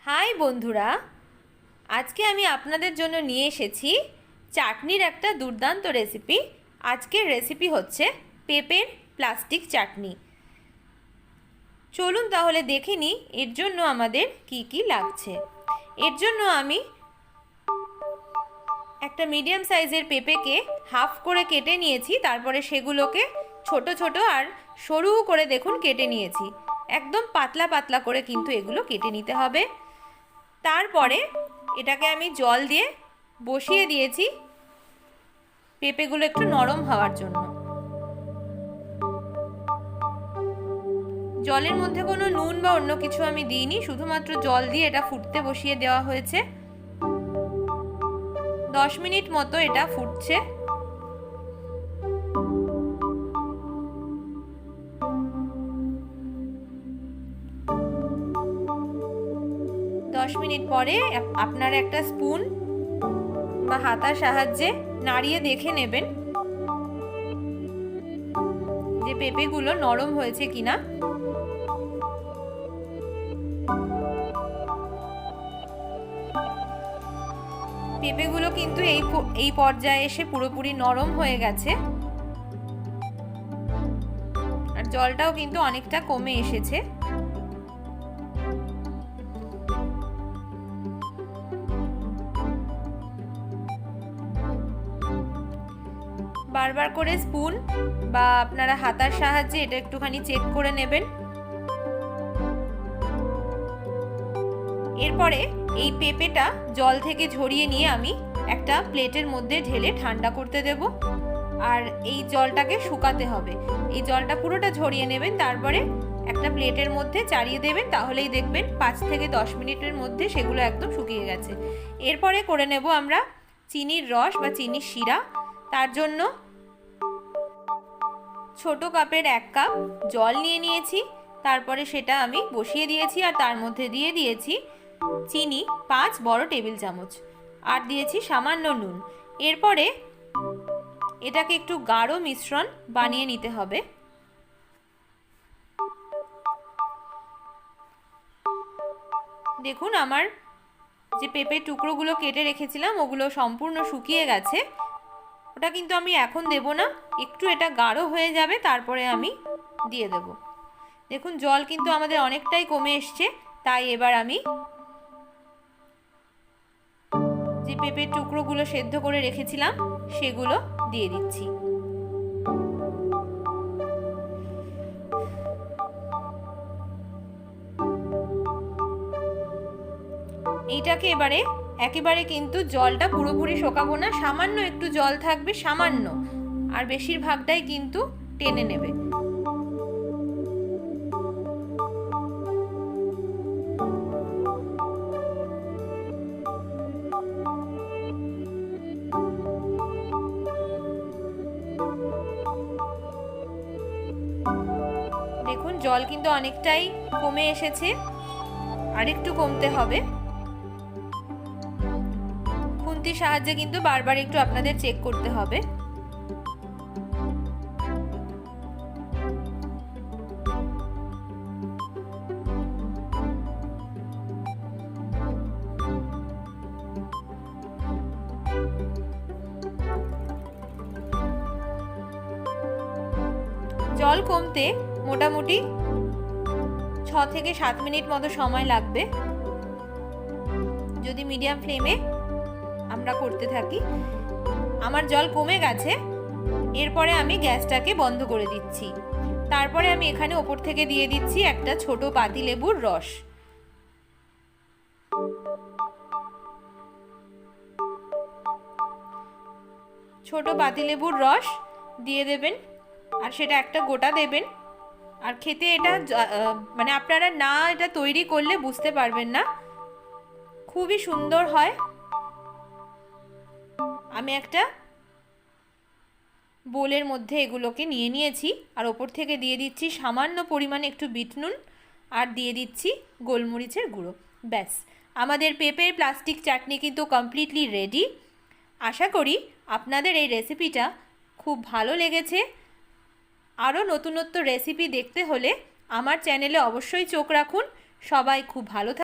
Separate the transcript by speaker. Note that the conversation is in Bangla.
Speaker 1: হাই বন্ধুরা, আজকে আমি আপনাদের জন্য নিয়ে এসেছি চাটনির একটা দুর্দান্ত রেসিপি। আজকের রেসিপি হচ্ছে পেঁপের প্লাস্টিক চাটনি। চলুন তাহলে দেখে নিই এর জন্য আমাদের কি কি লাগছে। এর জন্য আমি একটা মিডিয়াম সাইজের পেঁপেকে হাফ করে কেটে নিয়েছি, তারপরে সেগুলোকে ছোট ছোট আর সরু করে দেখুন কেটে নিয়েছি। একদম পাতলা পাতলা করে কিন্তু এগুলো কেটে নিতে হবে। তারপরে এটাকে আমি জল দিয়ে বসিয়ে দিয়েছি পেঁপেগুলো একটু নরম হওয়ার জন্য। জলের মধ্যে কোনো নুন বা অন্য কিছু আমি দিইনি, শুধুমাত্র জল দিয়ে এটা ফুটতে বসিয়ে দেওয়া হয়েছে। 10 মিনিট মতো এটা ফুটছে। মিনিট পরে আপনারা একটা স্পুন বা হাতার সাহায্যে নাড়িয়ে দেখে নেবেন যে পেঁপেগুলো নরম হয়েছে কিনা। পেঁপেগুলো কিন্তু এই পর্যায়ে এসে পুরোপুরি নরম হয়ে গেছে, আর জলটাও কিন্তু অনেকটা কমে এসেছে। বারবার করে স্পুন বা আপনারা হাতার সাহায্যে এটা একটুখানি চেক করে নেবেন। এরপরে এই পেঁপেটা জল থেকে ঝরিয়ে নিয়ে আমি একটা প্লেটের মধ্যে ঢেলে ঠান্ডা করতে দেব, আর এই জলটাকে শুকাতে হবে। এই জলটা পুরোটা ঝরিয়ে নেবেন, তারপরে একটা প্লেটের মধ্যে চাড়িয়ে দেবেন, তাহলেই দেখবেন 5 থেকে 10 মিনিটের মধ্যে সেগুলো একদম শুকিয়ে গেছে। এরপরে করে নেব আমরা চিনির রস বা চিনির শিরা। তার জন্য ছোট কাপের 1 কাপ জল নিয়ে নিয়েছি, তারপরে সেটা আমি বসিয়ে দিয়েছি, আর তার মধ্যে দিয়ে দিয়েছি চিনি 5 বড় টেবিল চামচ, আর দিয়েছি সামান্য নুন। এরপরে এটাকে একটু গাঢ় মিশ্রণ বানিয়ে নিতে হবে। দেখুন আমার যে পেঁপের টুকরোগুলো কেটে রেখেছিলাম ওগুলো সম্পূর্ণ শুকিয়ে গেছে। ওটা কিন্তু আমি এখন দেব না, একটু এটা গাঢ় হয়ে যাবে তারপরে আমি দিয়ে দেব। দেখুন জল কিন্তু আমাদের অনেকটাই কমে এসছে, তাই এবার আমি যে পেঁপের টুকরোগুলো সেদ্ধ করে রেখেছিলাম সেগুলো দিয়ে দিচ্ছি। এইটাকে একেবারে কিন্তু জলটা পুরোপুরি শোকাবো না, সামান্য একটু জল থাকবে, সামান্য, আর বেশিরভাগটাই কিন্তু টেনে নেবে। দেখুন জল কিন্তু অনেকটাই কমে এসেছে, আর একটু কমতে হবে। খুন্তির সাহায্যে কিন্তু বারবার একটু আপনাদের চেক করতে হবে। জল কমতে মোটামুটি 6 থেকে 7 মিনিট মতো সময় লাগবে যদি মিডিয়াম ফ্লেমে আমরা করতে থাকি। আমার জল কমে গেছে, এরপরে আমি গ্যাসটাকে বন্ধ করে দিচ্ছি। তারপরে আমি এখানে ওপর থেকে দিয়ে দিচ্ছি একটা ছোট পাতিলেবুর রস। ছোট পাতিলেবুর রস দিয়ে দেবেন, আর সেটা একটা গোটা দেবেন। আর খেতে এটা মানে আপনারা না এটা তৈরি করলে বুঝতে পারবেন না, খুবই সুন্দর হয়। আমি একটা বোলের মধ্যে এগুলোকে নিয়ে নিয়েছি, আর ওপর থেকে দিয়ে দিচ্ছি সামান্য পরিমাণে একটু বিট নুন, আর দিয়ে দিচ্ছি গোলমরিচের গুঁড়ো। ব্যাস, আমাদের পেঁপের প্লাস্টিক চাটনি কিন্তু কমপ্লিটলি রেডি। আশা করি আপনাদের এই রেসিপিটা খুব ভালো লেগেছে। আরও নতুনত্ব রেসিপি দেখতে হলে আমার চ্যানেলে অবশ্যই চোখ রাখুন। সবাই খুব ভালো থাকুন।